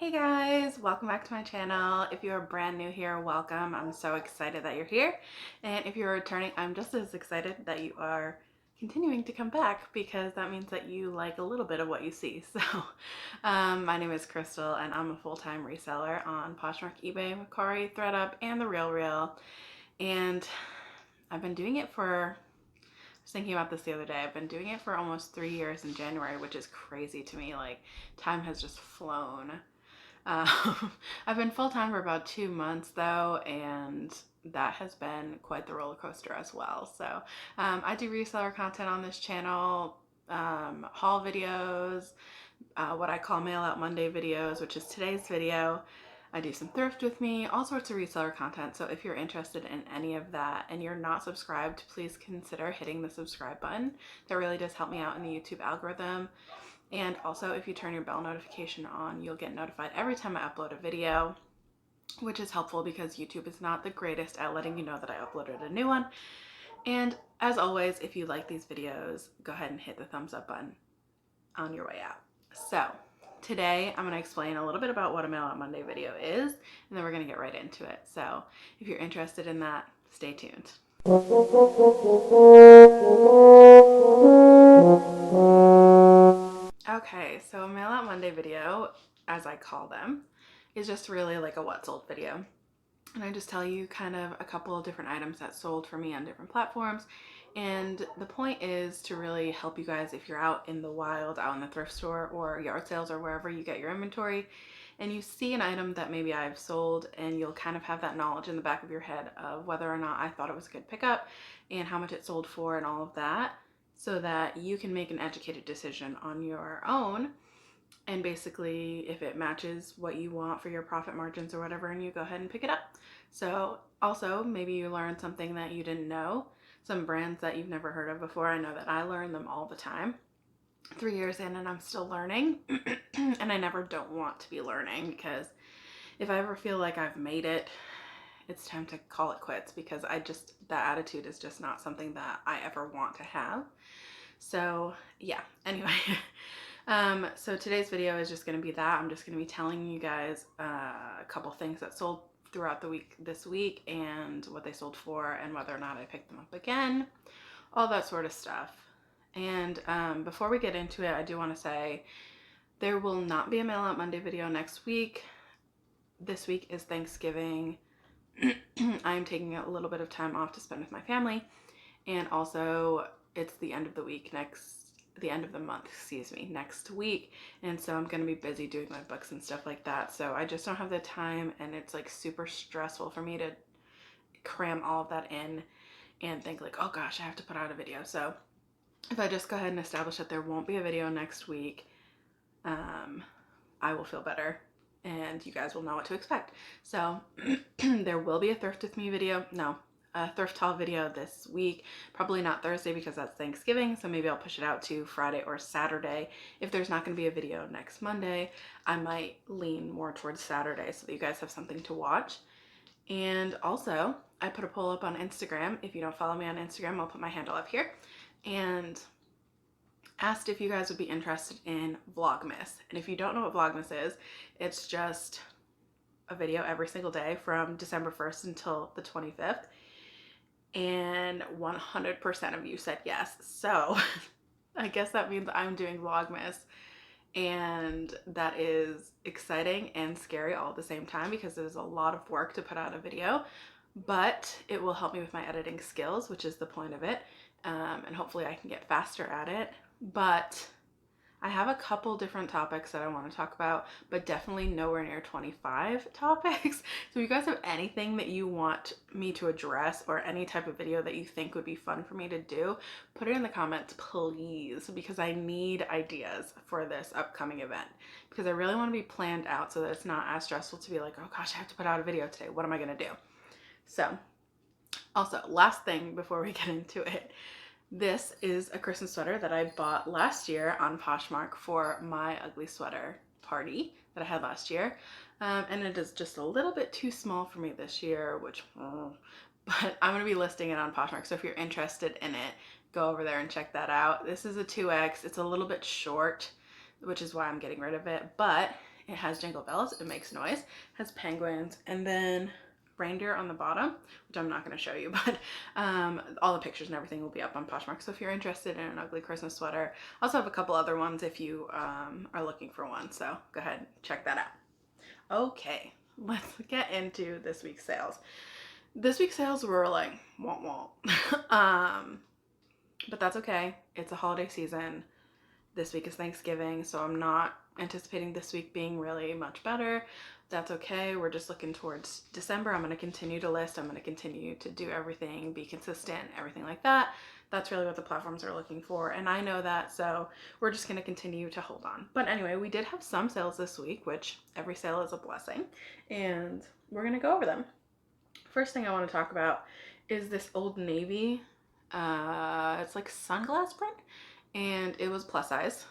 Hey guys, welcome back to my channel. If you're brand new here, welcome. I'm so excited that you're here. And if you're returning, I'm just as excited that you are continuing to come back because that means that you like a little bit of what you see. So my name is Crystal and I'm a full-time reseller on Poshmark, eBay, Mercari, Thredup, and The RealReal. And I've been doing it for, I was thinking about this the other day, I've been doing it for almost 3 years in January, which is crazy to me. Like, time has just flown. I've been full-time for about 2 months though, and that has been quite the roller coaster as well. So I do reseller content on this channel, haul videos, what I call Mail Out Monday videos, which is today's video. I do some thrift with me, all sorts of reseller content. So if you're interested in any of that and you're not subscribed, please consider hitting the subscribe button. That really does help me out in the YouTube algorithm. And also, if you turn your bell notification on, you'll get notified every time I upload a video, which is helpful because YouTube is not the greatest at letting you know that I uploaded a new one. And as always, if you like these videos, go ahead and hit the thumbs up button on your way out. So today I'm going to explain a little bit about what a Mail Out Monday video is, and then we're going to get right into it. So if you're interested in that, stay tuned. Okay, so a Mail Out Monday video, as I call them, is just really like a what sold video. And I just tell you kind of a couple of different items that sold for me on different platforms. And the point is to really help you guys if you're out in the wild, out in the thrift store or yard sales or wherever you get your inventory, and you see an item that maybe I've sold, and you'll kind of have that knowledge in the back of your head of whether or not I thought it was a good pickup and how much it sold for and all of that, so that you can make an educated decision on your own. And basically, if it matches what you want for your profit margins or whatever, and you go ahead and pick it up. So also, maybe you learned something that you didn't know, some brands that you've never heard of before. I know that I learn them all the time. 3 years in and I'm still learning. And I never don't want to be learning, because if I ever feel like I've made it, it's time to call it quits, because that attitude is just not something that I ever want to have. So yeah, anyway. So today's video is just going to be that. I'm just going to be telling you guys a couple things that sold throughout the week this week, and what they sold for, and whether or not I picked them up again, all that sort of stuff. And before we get into it, I do want to say there will not be a Mail Out Monday video next week. This week is Thanksgiving. I'm taking a little bit of time off to spend with my family, and also it's the end of the week the end of the month, next week. And so I'm going to be busy doing my books and stuff like that. So I just don't have the time, and it's like super stressful for me to cram all of that in and think like, oh gosh, I have to put out a video. So if I just go ahead and establish that there won't be a video next week, I will feel better and you guys will know what to expect. So there will be a thrift with me video. No, a thrift haul video this week. Probably not Thursday because that's Thanksgiving, so maybe I'll push it out to Friday or Saturday. If there's not going to be a video next Monday, I might lean more towards Saturday so that you guys have something to watch. And also, I put a poll up on Instagram. If you don't follow me on Instagram, I'll put my handle up here, and asked if you guys would be interested in Vlogmas. And if you don't know what Vlogmas is, it's just a video every single day from December 1st until the 25th. And 100% of you said yes. So I guess that means I'm doing Vlogmas, and that is exciting and scary all at the same time, because there's a lot of work to put out a video, but it will help me with my editing skills, which is the point of it. And hopefully I can get faster at it. But I have a couple different topics that I want to talk about, but definitely nowhere near 25 topics. So if you guys have anything that you want me to address, or any type of video that you think would be fun for me to do, put it in the comments, please, because I need ideas for this upcoming event, because I really want to be planned out so that it's not as stressful to be like, oh gosh, I have to put out a video today. What am I going to do? So also, last thing before we get into it, this is a Christmas sweater that I bought last year on Poshmark for my ugly sweater party that I had last year. And it is just a little bit too small for me this year, but I'm going to be listing it on Poshmark. So if you're interested in it, go over there and check that out. This is a 2X. It's a little bit short, which is why I'm getting rid of it, but It has jingle bells, it makes noise, has penguins, and then reindeer on the bottom, which I'm not going to show you, but all the pictures and everything will be up on Poshmark. So if you're interested in an ugly Christmas sweater, I also have a couple other ones if you are looking for one. So go ahead and check that out. Okay, let's get into this week's sales. This week's sales were like womp womp. But that's okay. It's a holiday season. This week is Thanksgiving, so I'm not anticipating this week being really much better. That's okay. We're just looking towards December. I'm going to continue to list. I'm going to continue to do everything, be consistent, everything like that. That's really what the platforms are looking for, and I know that, so we're just going to continue to hold on. But anyway, we did have some sales this week, which every sale is a blessing, and we're going to go over them. First thing I want to talk about is this Old Navy. It's like sunglass print, and it was plus size.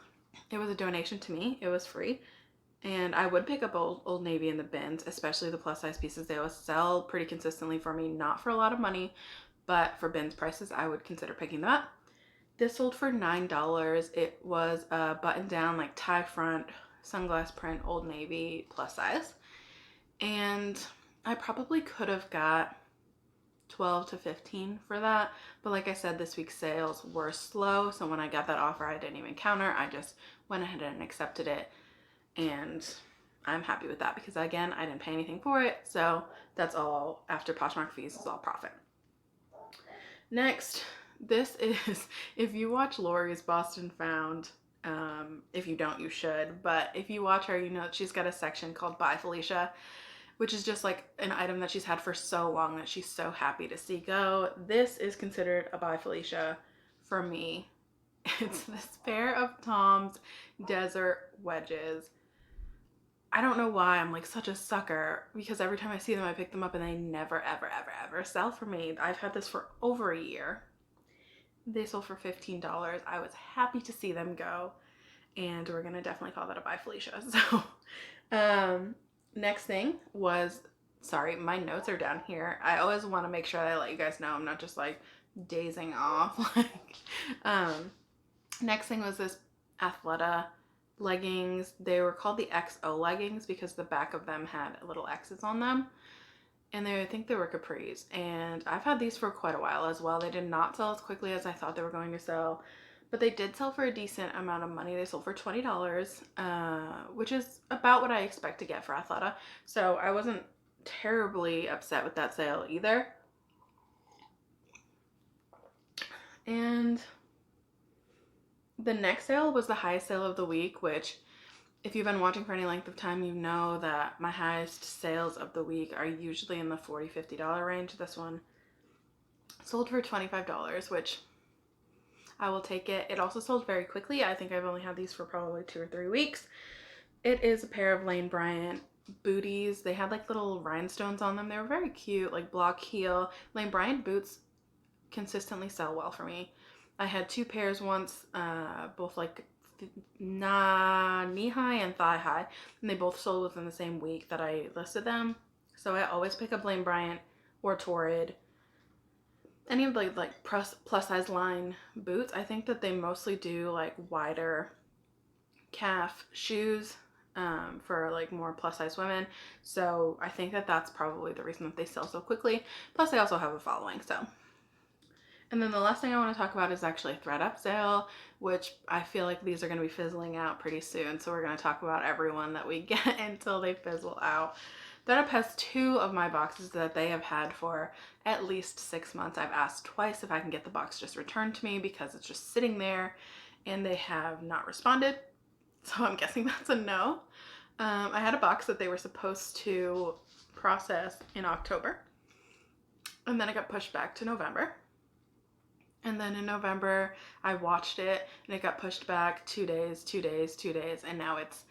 It was a donation to me. It was free. And I would pick up Old Navy in the bins, especially the plus size pieces. They always sell pretty consistently for me, not for a lot of money, but for bins prices, I would consider picking them up. This sold for $9. It was a button down, like tie front, sunglass print, Old Navy plus size. And I probably could have got 12 to 15 for that, but like I said, this week's sales were slow, so when I got that offer, I didn't even counter. I just went ahead and accepted it, and I'm happy with that because again, I didn't pay anything for it, so that's all after Poshmark fees is all profit. Next, this is, if you watch Lori's Boston Found, if you don't, you should, but if you watch her, you know she's got a section called Bye Felicia, which is just like an item that she's had for so long that she's so happy to see go. This is considered a Bye Felicia for me. It's this pair of Tom's Desert Wedges. I don't know why I'm like such a sucker, because every time I see them, I pick them up and they never, ever, ever, ever sell for me. I've had this for over a year. They sold for $15. I was happy to see them go, and we're gonna definitely call that a Bye Felicia. So, next thing was, sorry, my notes are down here. I always want to make sure that I let you guys know I'm not just like dazing off. Next thing was this Athleta leggings. They were called the XO leggings because the back of them had little X's on them. And I think they were capris. And I've had these for quite a while as well. They did not sell as quickly as I thought they were going to sell, but they did sell for a decent amount of money. They sold for $20, which is about what I expect to get for Athleta. So I wasn't terribly upset with that sale either. And the next sale was the highest sale of the week, which if you've been watching for any length of time, you know that my highest sales of the week are usually in the $40, $50 range. This one sold for $25, which I will take it. It also sold very quickly. I think I've only had these for probably 2 or 3 weeks. It is a pair of Lane Bryant booties. They had like little rhinestones on them. They were very cute, like block heel. Lane Bryant boots consistently sell well for me. I had 2 pairs once, both like knee-high and thigh-high, and they both sold within the same week that I listed them. So I always pick up Lane Bryant or Torrid, any of the like plus size line boots. I think that they mostly do like wider calf shoes for like more plus size women. So I think that that's probably the reason that they sell so quickly. Plus they also have a following, so. And then the last thing I want to talk about is actually a Thredup sale, which I feel like these are going to be fizzling out pretty soon. So we're going to talk about everyone that we get until they fizzle out. Thredup has 2 of my boxes that they have had for at least 6 months. I've asked twice if I can get the box just returned to me because it's just sitting there, and they have not responded. So I'm guessing that's a no. I had a box that they were supposed to process in October, and then it got pushed back to November. And then in November, I watched it, and it got pushed back 2 days, 2 days, 2 days, and now it's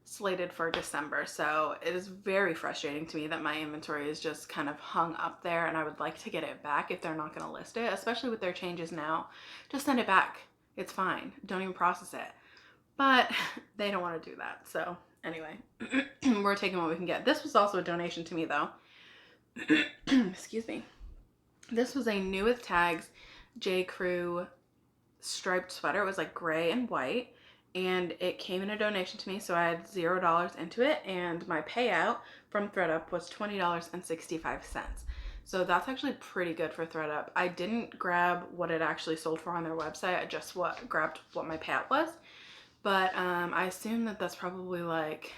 slated for December. So it is very frustrating to me that my inventory is just kind of hung up there, and I would like to get it back if they're not going to list it, especially with their changes now. Just send it back. It's fine. Don't even process it. But they don't want to do that. So anyway, we're taking what we can get. This was also a donation to me, though. Excuse me. This was a new with tags J. Crew striped sweater. It was like gray and white, and it came in a donation to me, so I had $0 into it, and my payout from Thredup was $20.65. So that's actually pretty good for Thredup. I didn't grab what it actually sold for on their website. I just grabbed what my payout was. But I assume that that's probably like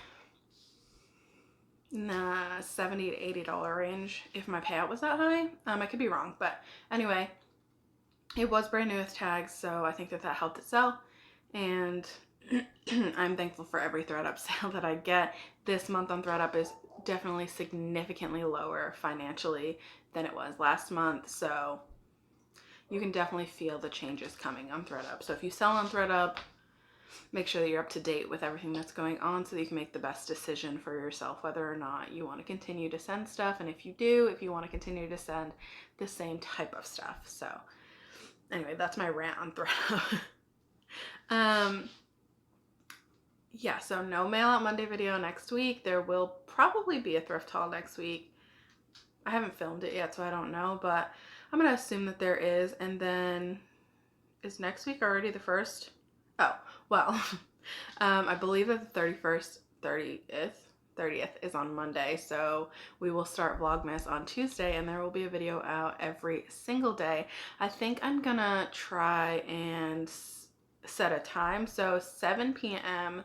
$70 to $80 range if my payout was that high. I could be wrong, but anyway, it was brand new with tags, so I think that that helped it sell. And I'm thankful for every Thredup sale that I get. This month on Thredup is definitely significantly lower financially than it was last month, so you can definitely feel the changes coming on Thredup. So if you sell on Thredup, make sure that you're up to date with everything that's going on so that you can make the best decision for yourself whether or not you want to continue to send stuff, and if you do, if you want to continue to send the same type of stuff. So anyway, that's my rant on Thredup. Yeah, so no mail out Monday video next week. There will probably be a thrift haul next week. I haven't filmed it yet, so I don't know, but I'm gonna assume that there is. And then is next week already the 1st? Oh, well, I believe that the 30th is on Monday, so we will start Vlogmas on Tuesday, and there will be a video out every single day. I think I'm gonna try and set a time, so 7 p.m.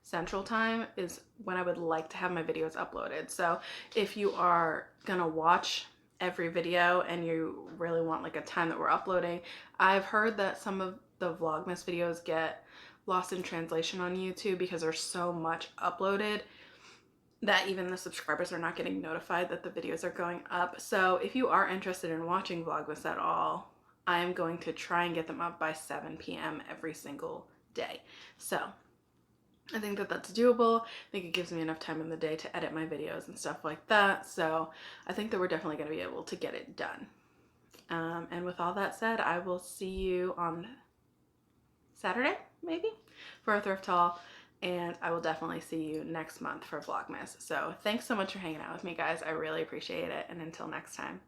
Central Time is when I would like to have my videos uploaded. So if you are gonna watch every video and you really want like a time that we're uploading, I've heard that some of the Vlogmas videos get lost in translation on YouTube because there's so much uploaded that even the subscribers are not getting notified that the videos are going up. So if you are interested in watching Vlogmas at all, I am going to try and get them up by 7 p.m. every single day. So I think that that's doable. I think it gives me enough time in the day to edit my videos and stuff like that. So I think that we're definitely going to be able to get it done. And with all that said, I will see you on Saturday, maybe, for a thrift haul. And I will definitely see you next month for Vlogmas. So thanks so much for hanging out with me, guys. I really appreciate it. And until next time.